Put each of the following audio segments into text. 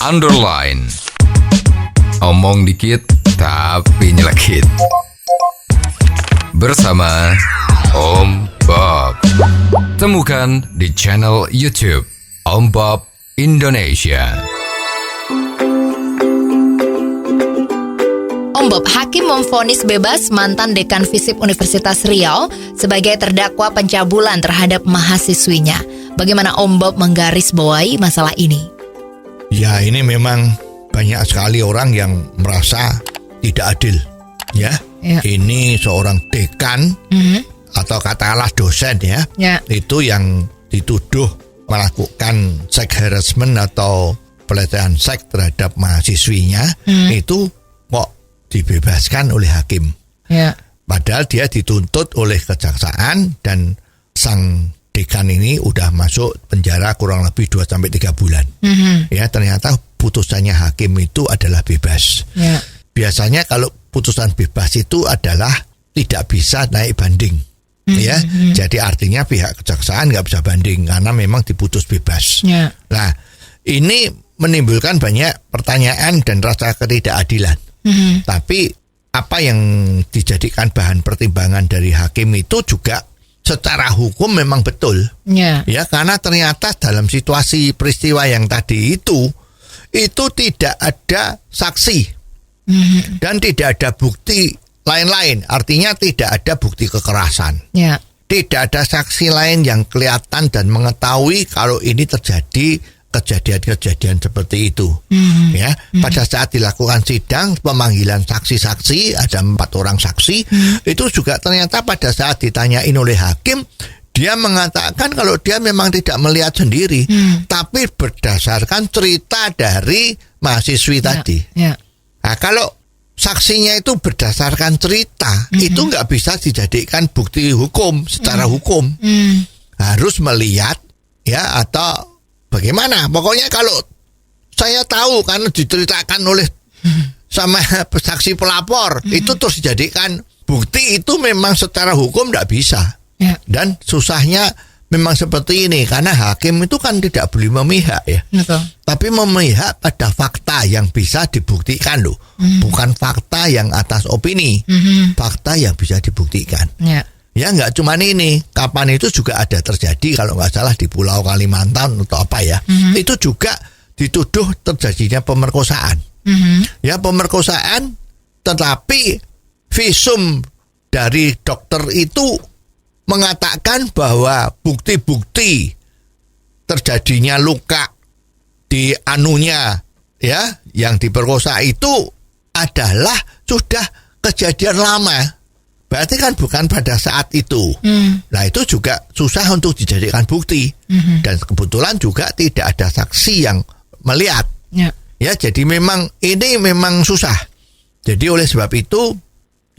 underline. Omong dikit tapi nyelekit. Bersama Om Bob. Temukan di channel YouTube Om Bob Indonesia. Om Bob, hakim memvonis bebas mantan dekan FISIP Universitas Riau sebagai terdakwa pencabulan terhadap mahasiswinya. Bagaimana Om Bob menggarisbawahi masalah ini? Ya, ini memang banyak sekali orang yang merasa tidak adil. Ya. Ini seorang dekan atau katakanlah dosen ya. Itu yang dituduh melakukan sex harassment atau pelecehan seks terhadap mahasiswinya, itu kok dibebaskan oleh hakim. Padahal dia dituntut oleh kejaksaan dan sang dekan ini udah masuk penjara kurang lebih 2-3 bulan. Ya, ternyata putusannya hakim itu adalah bebas. Biasanya kalau putusan bebas itu adalah tidak bisa naik banding. Ya, jadi artinya pihak kejaksaan nggak bisa banding karena memang diputus bebas. Nah, ini menimbulkan banyak pertanyaan dan rasa ketidakadilan. Tapi apa yang dijadikan bahan pertimbangan dari hakim itu juga secara hukum memang betul. Ya, karena ternyata dalam situasi peristiwa yang tadi itu tidak ada saksi dan tidak ada bukti lain-lain. Artinya tidak ada bukti kekerasan. Tidak ada saksi lain yang kelihatan dan mengetahui kalau ini terjadi kejadian-kejadian seperti itu. Ya, pada saat dilakukan sidang pemanggilan saksi-saksi, ada 4 orang saksi, itu juga ternyata pada saat ditanyain oleh hakim, dia mengatakan kalau dia memang tidak melihat sendiri, tapi berdasarkan cerita dari mahasiswi tadi. Nah, kalau saksinya itu berdasarkan cerita, itu nggak bisa dijadikan bukti hukum secara hukum. Harus melihat ya, atau bagaimana? Pokoknya kalau saya tahu karena diceritakan oleh sama saksi pelapor, itu terus dijadikan bukti, itu memang secara hukum tidak bisa. Dan susahnya memang seperti ini karena hakim itu kan tidak boleh memihak ya. Tapi memihak pada fakta yang bisa dibuktikan loh. Bukan fakta yang atas opini. Fakta yang bisa dibuktikan. Ya, nggak cuma ini, kapan itu juga ada terjadi kalau nggak salah di Pulau Kalimantan atau apa ya, itu juga dituduh terjadinya pemerkosaan. Ya, pemerkosaan, tetapi visum dari dokter itu mengatakan bahwa bukti-bukti terjadinya luka di anunya ya, yang diperkosa itu adalah sudah kejadian lama. Berarti kan bukan pada saat itu. Nah, itu juga susah untuk dijadikan bukti. Dan kebetulan juga tidak ada saksi yang melihat. Ya, jadi memang ini memang susah. Jadi oleh sebab itu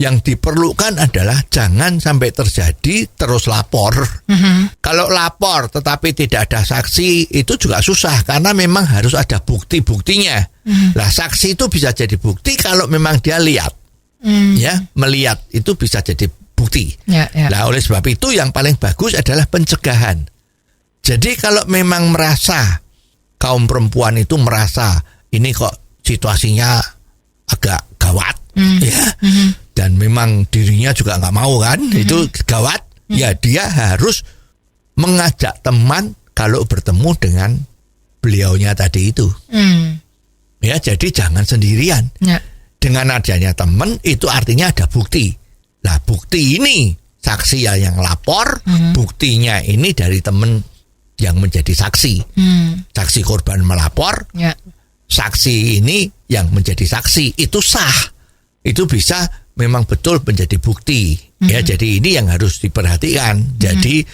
yang diperlukan adalah jangan sampai terjadi terus lapor. Kalau lapor tetapi tidak ada saksi, itu juga susah karena memang harus ada bukti-buktinya. Lah, saksi itu bisa jadi bukti kalau memang dia lihat. Ya, melihat itu bisa jadi bukti. Nah, oleh sebab itu yang paling bagus adalah pencegahan. Jadi kalau memang merasa kaum perempuan itu merasa ini kok situasinya agak gawat, ya, dan memang dirinya juga nggak mau kan, itu gawat, ya dia harus mengajak teman kalau bertemu dengan beliaunya tadi itu. Ya, jadi jangan sendirian. Dengan adanya teman itu artinya ada bukti. Nah, bukti ini saksi yang lapor, buktinya ini dari teman yang menjadi saksi. Saksi korban melapor, saksi ini yang menjadi saksi, itu sah. Itu bisa memang betul menjadi bukti. Ya, jadi ini yang harus diperhatikan. Jadi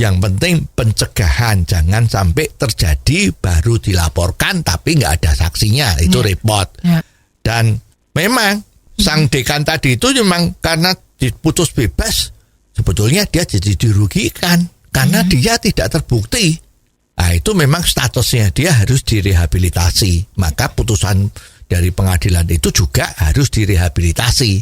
yang penting pencegahan, jangan sampai terjadi baru dilaporkan tapi nggak ada saksinya, itu repot. Dan memang sang dekan tadi itu memang karena diputus bebas, sebetulnya dia jadi dirugikan karena dia tidak terbukti. Nah, itu memang statusnya dia harus direhabilitasi. Maka putusan dari pengadilan itu juga harus direhabilitasi.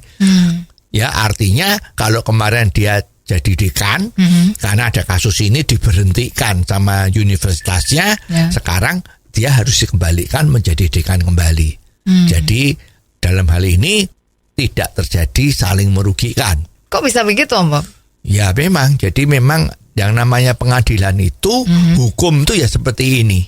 Ya, artinya kalau kemarin dia jadi dekan, karena ada kasus ini diberhentikan sama universitasnya, sekarang dia harus dikembalikan menjadi dekan kembali. Jadi dalam hal ini tidak terjadi saling merugikan. Kok bisa begitu, Om Bob? Ya memang, jadi memang yang namanya pengadilan itu, hukum itu ya seperti ini.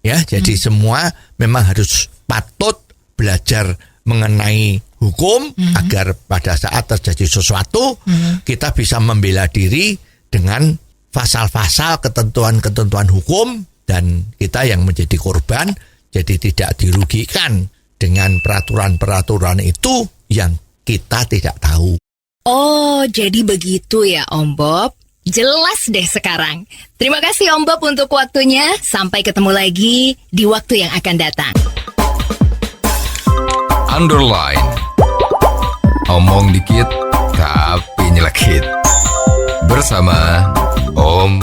Ya, jadi semua memang harus patut belajar mengenai hukum agar pada saat terjadi sesuatu kita bisa membela diri dengan pasal-pasal ketentuan-ketentuan hukum, dan kita yang menjadi korban jadi tidak dirugikan dengan peraturan-peraturan itu yang kita tidak tahu. Oh, jadi begitu ya, Om Bob. Jelas deh sekarang. Terima kasih Om Bob untuk waktunya. Sampai ketemu lagi di waktu yang akan datang. Underline. Omong dikit tapi nyelekit. Bersama Om